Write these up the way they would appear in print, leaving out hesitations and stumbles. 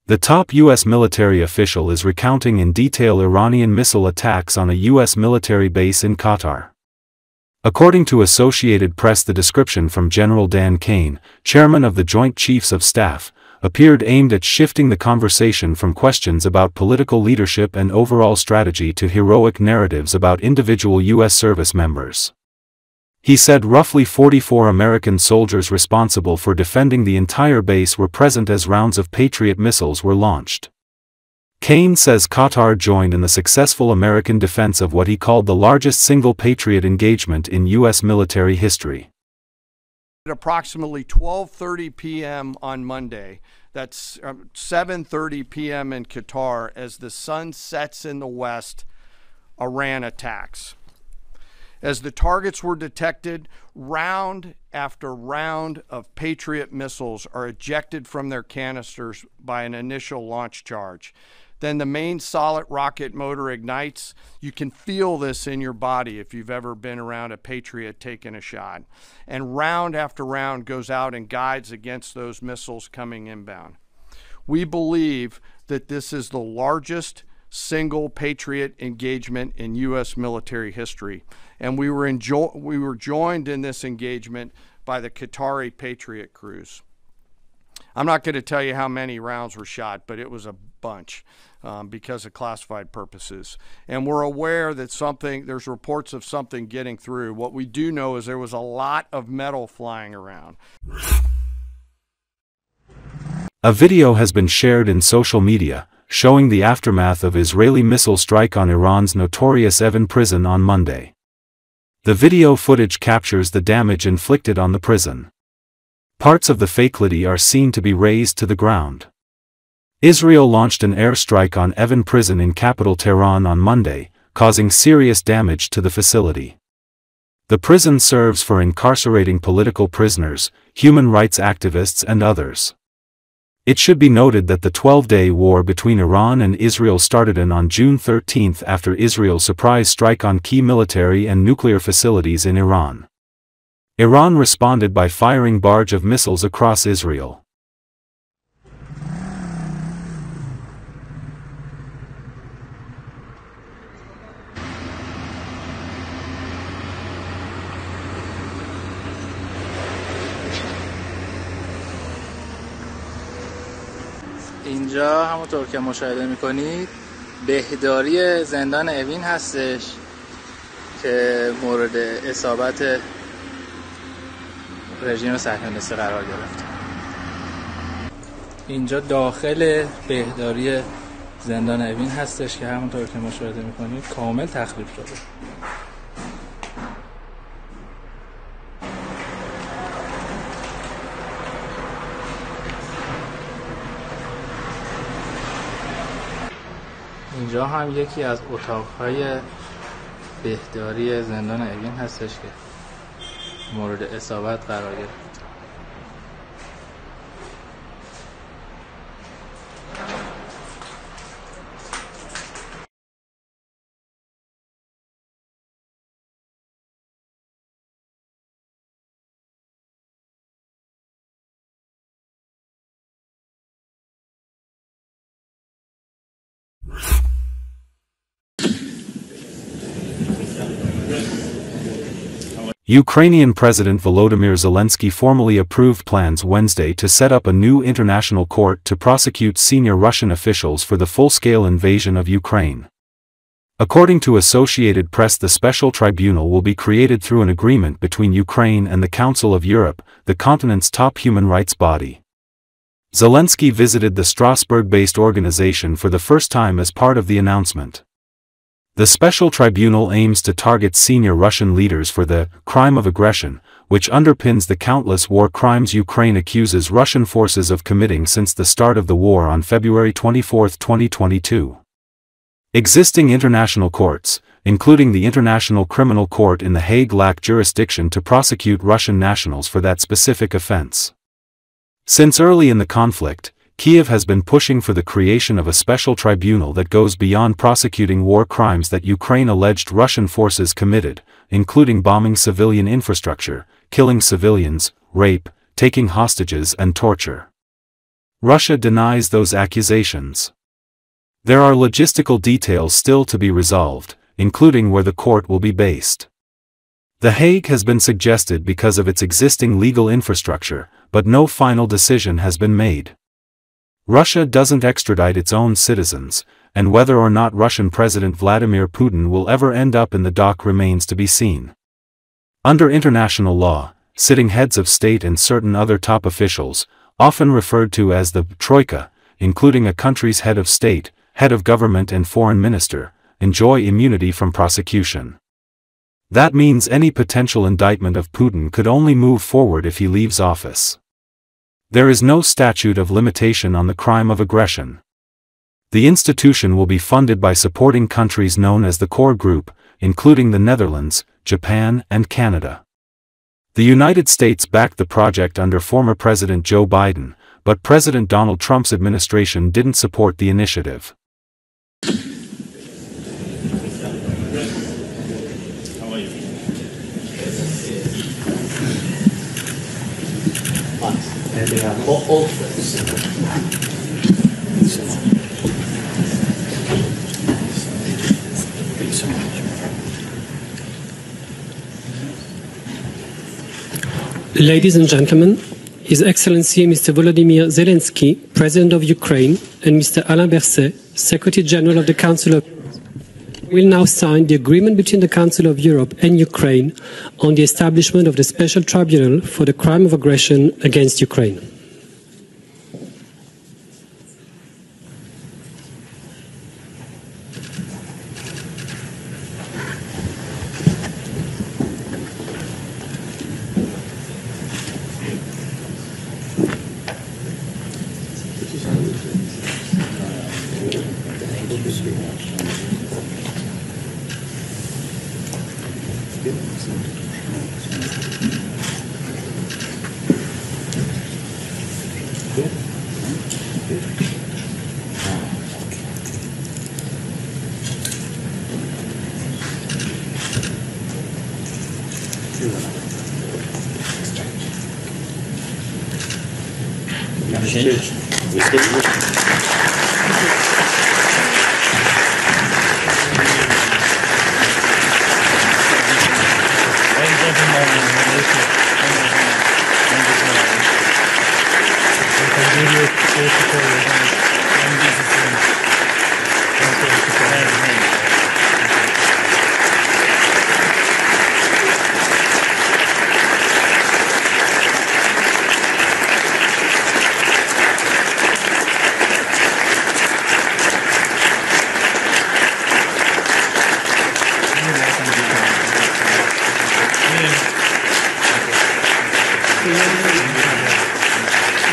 The top U.S. military official is recounting in detail Iranian missile attacks on a U.S. military base in Qatar. According to Associated Press, the description from General Dan Caine, chairman of the Joint Chiefs of Staff, appeared aimed at shifting the conversation from questions about political leadership and overall strategy to heroic narratives about individual U.S. service members. He said roughly 44 American soldiers responsible for defending the entire base were present as rounds of Patriot missiles were launched. Caine says Qatar joined in the successful American defense of what he called the largest single Patriot engagement in U.S. military history. At approximately 12:30 p.m. on Monday, that's 7:30 p.m. in Qatar, as the sun sets in the west, Iran attacks. As the targets were detected, round after round of Patriot missiles are ejected from their canisters by an initial launch charge. Then the main solid rocket motor ignites. You can feel this in your body if you've ever been around a Patriot taking a shot. And round after round goes out and guides against those missiles coming inbound. We believe that this is the largest single Patriot engagement in U.S. military history. And we were joined in this engagement by the Qatari Patriot crews. I'm not going to tell you how many rounds were shot, but it was a bunch because of classified purposes. And we're aware that there's reports of something getting through. What we do know is there was a lot of metal flying around. A video has been shared in social media, showing the aftermath of Israeli missile strike on Iran's notorious Evin prison on Monday. The video footage captures the damage inflicted on the prison. Parts of the facility are seen to be razed to the ground. Israel launched an airstrike on Evin prison in capital Tehran on Monday, causing serious damage to the facility. The prison serves for incarcerating political prisoners, human rights activists and others. It should be noted that the 12-day war between Iran and Israel started on June 13 after Israel's surprise strike on key military and nuclear facilities in Iran. Iran responded by firing barrage of missiles across Israel. اینجا همونطور که مشاهده میکنید بهداری زندان اوین هستش که مورد اصابت رژیم صهیونیستی قرار گرفت. اینجا داخل بهداری زندان اوین هستش که همونطور که مشاهده میکنید کامل تخریب شده. اینجا هم یکی از اتاقهای بهداری زندان اوین هستش که مورد اصابت قرار گرفت. Ukrainian President Volodymyr Zelensky formally approved plans Wednesday to set up a new international court to prosecute senior Russian officials for the full-scale invasion of Ukraine. According to Associated Press, the special tribunal will be created through an agreement between Ukraine and the Council of Europe, the continent's top human rights body. Zelensky visited the Strasbourg-based organization for the first time as part of the announcement. The special tribunal aims to target senior Russian leaders for the crime of aggression, which underpins the countless war crimes Ukraine accuses Russian forces of committing since the start of the war on February 24, 2022. Existing international courts, including the International Criminal Court in The Hague, lack jurisdiction to prosecute Russian nationals for that specific offense. Since early in the conflict, Kiev has been pushing for the creation of a special tribunal that goes beyond prosecuting war crimes that Ukraine alleged Russian forces committed, including bombing civilian infrastructure, killing civilians, rape, taking hostages and torture. Russia denies those accusations. There are logistical details still to be resolved, including where the court will be based. The Hague has been suggested because of its existing legal infrastructure, but no final decision has been made. Russia doesn't extradite its own citizens, and whether or not Russian President Vladimir Putin will ever end up in the dock remains to be seen. Under international law, sitting heads of state and certain other top officials, often referred to as the Troika, including a country's head of state, head of government and foreign minister, enjoy immunity from prosecution. That means any potential indictment of Putin could only move forward if he leaves office. There is no statute of limitation on the crime of aggression. The institution will be funded by supporting countries known as the Core Group, including the Netherlands, Japan, and Canada. The United States backed the project under former President Joe Biden, but President Donald Trump's administration didn't support the initiative. Ladies and gentlemen, His Excellency Mr. Volodymyr Zelensky, President of Ukraine, and Mr. Alain Berset, Secretary General of the Council of Europe, will now sign the agreement between the Council of Europe and Ukraine on the establishment of the Special Tribunal for the crime of aggression against Ukraine.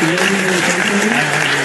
Ladies and gentlemen,